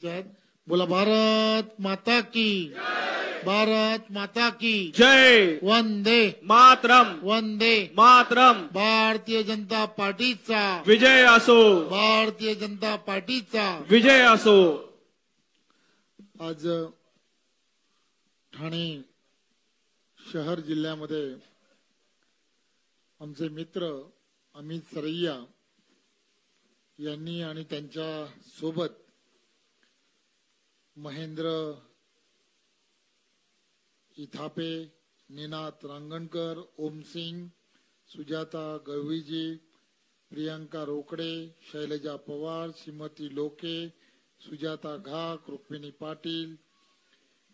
जय बोला भारत माता की भारत माता की जय वंदे मातरम वंदे मातरम भारतीय जनता पार्टीचा विजय असो भारतीय जनता पार्टीचा विजय असो। आज ठाणे शहर जिल्ह्यामध्ये आमचे मित्र अमित सरैया यांनी आणि त्यांच्या सोबत महेंद्र इथापे, निनाद रांगणकर, ओमसिंग, सुजाता गवळीजी, प्रियंका रोकडे, शैलजा पवार, श्रीमती लोके, सुजाता घाक, रुक्मिणी पाटील,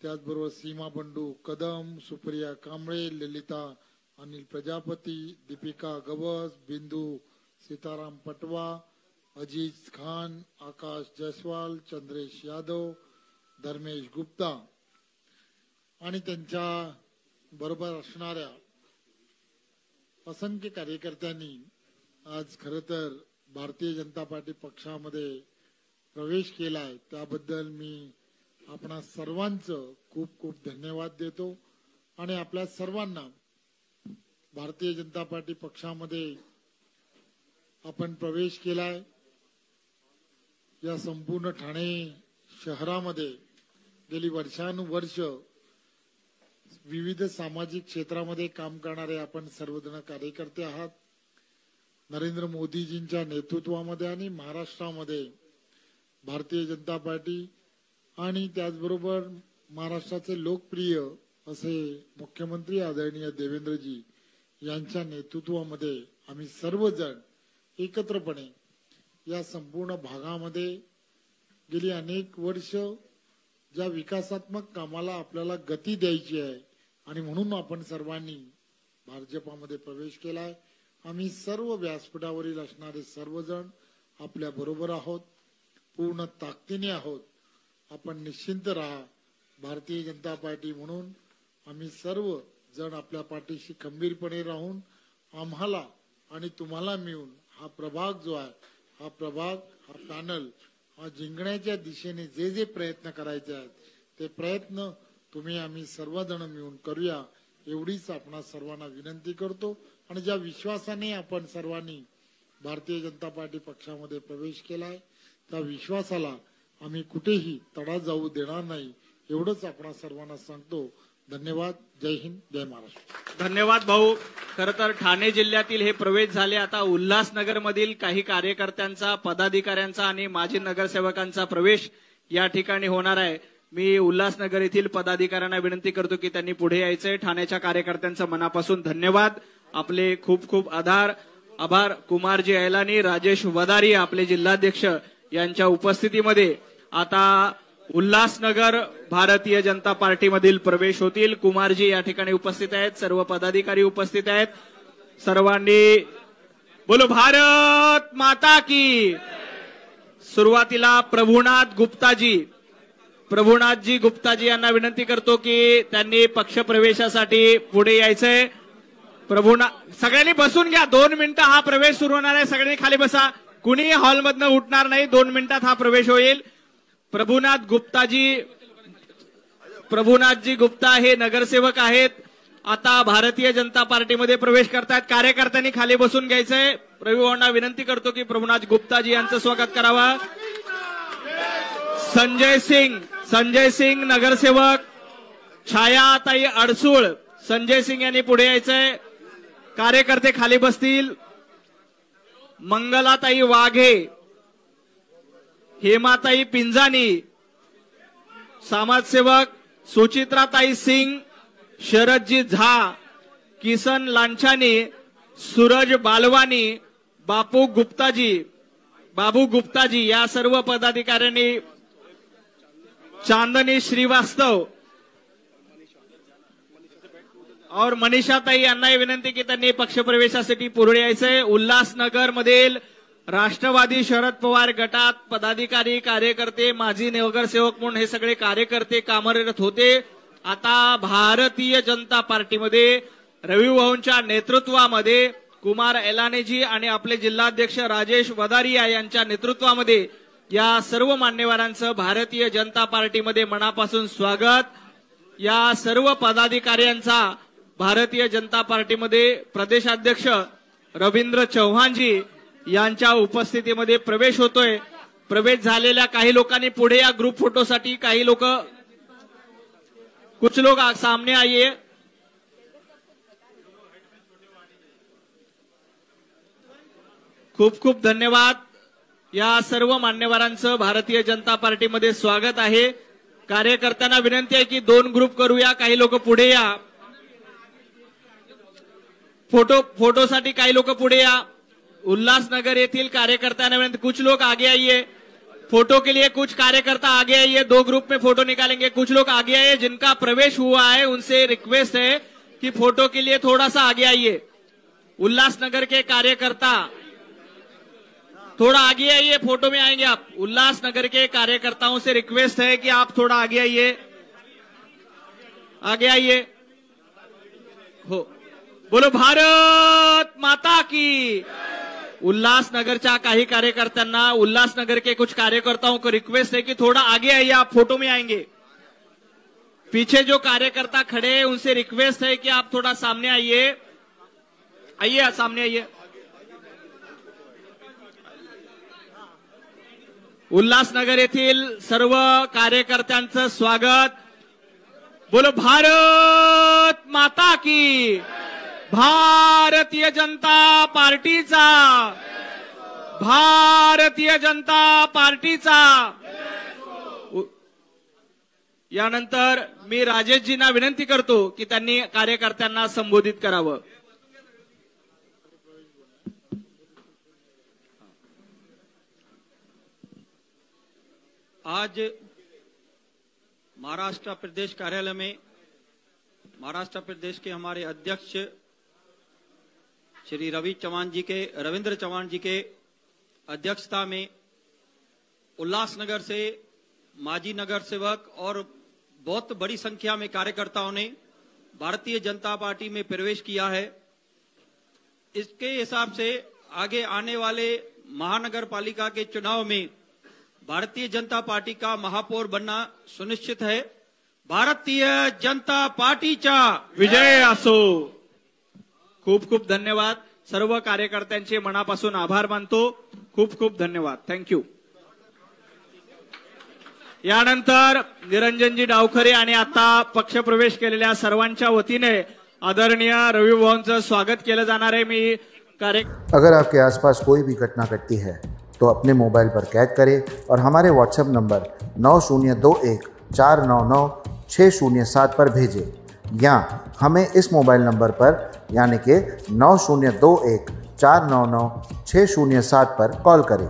त्याचबरोबर सीमा बंडू कदम, सुप्रिया कांबळे, ललिता अनिल प्रजापती, दीपिका गवस, बिंदू सीताराम पटवा, अजीज खान, आकाश जयस्वाल, चंद्रेश यादव, धर्मेश गुप्ता आणि त्यांच्या बरोबर असणाऱ्या असंख्य कार्यकर्त्यांनी आज खरं तर भारतीय जनता पार्टी पक्षामध्ये प्रवेश केलाय, त्याबद्दल मी आपणा सर्वांचं खूप खूप धन्यवाद देतो आणि आपल्या सर्वांना भारतीय जनता पार्टी पक्षामध्ये आपण प्रवेश केलाय। या संपूर्ण ठाणे शहरामध्ये गेली वर्षानुवर्ष विविध सामाजिक क्षेत्रामध्ये काम करणारे आपण सर्वजण कार्यकर्ते आहात। नरेंद्र मोदीजींच्या नेतृत्वामध्ये आणि महाराष्ट्रामध्ये भारतीय जनता पार्टी आणि त्याचबरोबर महाराष्ट्राचे लोकप्रिय असे मुख्यमंत्री आदरणीय देवेंद्रजी यांच्या नेतृत्वामध्ये आम्ही सर्वजण एकत्रपणे या संपूर्ण भागामध्ये गेली अनेक वर्ष ज्या विकासात्मक कामाला आपल्याला गती द्यायची आहे आणि म्हणून आपण सर्वांनी भाजपामध्ये प्रवेश केलाय। आम्ही सर्व व्यासपीठावरील असणारे सर्वजण आपल्या बरोबर आहोत, पूर्ण ताकदीने आहोत। आपण निश्चिंत राहा, भारतीय जनता पार्टी म्हणून आम्ही सर्व जण आपल्या पाठीशी खंबीरपणे राहून आम्हाला आणि तुम्हाला मिळून हा प्रभाग जो आहे, हा प्रभाग, हा पॅनल हा जिंकण्याच्या दिशेने जे जे प्रयत्न करायचे आहेत ते प्रयत्न तुम्ही आम्ही सर्वजण मिळून करूया, एवढीच आपणा सर्वांना विनंती करतो। आणि ज्या विश्वासाने आपण सर्वांनी भारतीय जनता पार्टी पक्षामध्ये प्रवेश केलाय त्या विश्वासाला आम्ही कुठेही तडा जाऊ देणार नाही, एवढंच आपणा सर्वांना सांगतो। धन्यवाद। जय हिंद, जय महाराष्ट्र। धन्यवाद भाऊ। खरं तर ठाणे जिल्ह्यातील हे प्रवेश झाले, आता उल्हासनगर मधील काही कार्यकर्त्यांचा, पदाधिकाऱ्यांचा आणि माजी नगरसेवकांचा प्रवेश या ठिकाणी होणार आहे। मी उल्हासनगर येथील पदाधिकाऱ्यांना विनंती करतो की त्यांनी पुढे यायचंय। ठाण्याच्या कार्यकर्त्यांचा मनापासून धन्यवाद, आपले खूप खूप आभार। कुमारजी ऐलानी, राजेश वदारी आपले जिल्हाध्यक्ष यांच्या उपस्थितीमध्ये आता उल्हासनगर भारतीय जनता पार्टीमधील प्रवेश होतील। कुमारजी या ठिकाणी उपस्थित आहेत, सर्व पदाधिकारी उपस्थित आहेत। सर्वांनी बोलो भारत माता की। सुरुवातीला प्रभुनाथ गुप्ताजी यांना विनंती करतो की त्यांनी पक्ष प्रवेशासाठी पुढे यायचंय। सगळ्यांनी बसून घ्या, 2 मिनिटं हा प्रवेश सुरू होणार आहे। सगळ्यांनी खाली बसा, कुणी हॉलमधनं उठणार नाही, 2 मिनिटात हा प्रवेश होईल। प्रभुनाथजी गुप्ता हे नगरसेवक आहेत, आता भारतीय जनता पार्टीमध्ये प्रवेश करतात। कार्यकर्त्यांनी खाली बसून घ्यायचंय। प्रभूभाऊंना विनंती करतो की प्रभुनाथ गुप्ताजी यांचं स्वागत करावं। संजय सिंग नगरसेवक, छायाताई अडसूळ, संजय सिंग यांनी पुढे यायचंय। कार्यकर्ते खाली बसतील। मंगलाताई वाघे, हेमाताई पिंजानी, समाजसेवक सुचित्राताई सिंग, शरदजी झा, किसन लांछानी, सूरज बालवानी, बाबू गुप्ताजी या सर्व पदाधिकाऱ्यांनी, चांदनी श्रीवास्तव और मनीषाताई यांनाही विनंती की त्यांनी पक्षप्रवेशासाठी पुढे यायचंय। उल्हासनगर मधील राष्ट्रवादी शरद पवार गटात पदाधिकारी, कार्यकर्ते, माजी नगरसेवक म्हणून हे सगळे कार्यकर्ते कार्यरत होते। आता भारतीय जनता पार्टीमध्ये रविभाऊंच्या नेतृत्वामध्ये कुमार ऐलानीजी आणि आपले जिल्हाध्यक्ष राजेश वदारिया यांच्या नेतृत्वामध्ये या सर्व मान्यवरांचं भारतीय जनता पार्टीमध्ये मनापासून स्वागत. या सर्व पदाधिकाऱ्यांचा भारतीय जनता पार्टीमध्ये प्रदेशाध्यक्ष रवींद्र चव्हाणजी यांच्या उपस्थितीमध्ये प्रवेश होतोय. प्रवेश झालेल्या काही लोकांनी पुढे या ग्रुप फोटोसाठी, काही लोक, कुछ लोग सामने आइए. खूप खूप धन्यवाद. या सर्व मान्यवरांचं भारतीय जनता पार्टीमध्ये स्वागत आहे. कार्यकर्त्यांना विनंती आहे की 2 ग्रुप करूया. काही लोक पुढे या. फोटोसाठी काही लोक पुढे या. उल्लासनगर येथील कार्यकर्त्यांना विनंती, कुछ लोग आगे आइए. फोटो के लिए कुछ कार्यकर्ता आगे आइए. 2 ग्रुप में फोटो निकालेंगे. कुछ लोग आगे आइए. जिनका प्रवेश हुआ है उनसे रिक्वेस्ट है कि फोटो के लिए थोड़ा सा आगे आइए. उल्लासनगर के कार्यकर्ता थोड़ा आगे आइए, फोटो में आएंगे आप. उल्लासनगर के कार्यकर्ताओं से रिक्वेस्ट है कि आप थोड़ा आगे आइए. आगे आइए. हो, बोलो भारत माता की. उल्लासनगरच्या काही कार्यकर्त्यांना, उल्लासनगर के कुछ कार्यकर्ताओं को रिक्वेस्ट है कि थोड़ा आगे आइए, आप फोटो में आएंगे. पीछे जो कार्यकर्ता खड़े हैं उनसे रिक्वेस्ट है कि आप थोड़ा सामने आइए. आइए, सामने आइए. उल्लासनगर येथील सर्व कार्यकर्त्यांचं स्वागत. बोलो भारत माता की. भारतीय जनता पार्टीचा, भारतीय जनता पार्टीचा. यानंतर मी राजेशजींना विनंती करतो की त्यांनी कार्यकर्त्यांना संबोधित करावं. आज महाराष्ट्र प्रदेश कार्यालय में महाराष्ट्र प्रदेश के हमारे अध्यक्ष श्री रविंद्र चव्हाण जी के अध्यक्षता में उल्लासनगर से माजी नगर सेवक और बहुत बड़ी संख्या में कार्यकर्ताओं ने भारतीय जनता पार्टी में प्रवेश किया है. इसके हिसाब से आगे आने वाले महानगर पालिका के चुनाव में भारतीय जनता पार्टी का महापौर बनना सुनिश्चित है. भारतीय जनता पार्टीचा विजय असो. खूप खूप धन्यवाद. सर्व कार्यकर्त्यांचे मनापासून आभार मानतो. खूप खूप धन्यवाद. थँक्यू. यानंतर निरंजनजी डावखरे आणि आता पक्षप्रवेश केलेल्या सर्वांच्या वतीने आदरणीय रवि भाऊंचं स्वागत केलं जाणार आहे. मी अगर आपके आसपास कोई भी घटना घटती है तो अपने मोबाइल पर कैद करें और हमारे व्हाट्सएप नंबर 9021499607 पर भेजें या हमें इस मोबाइल नंबर पर यानी कि 9021499607 पर कॉल करें.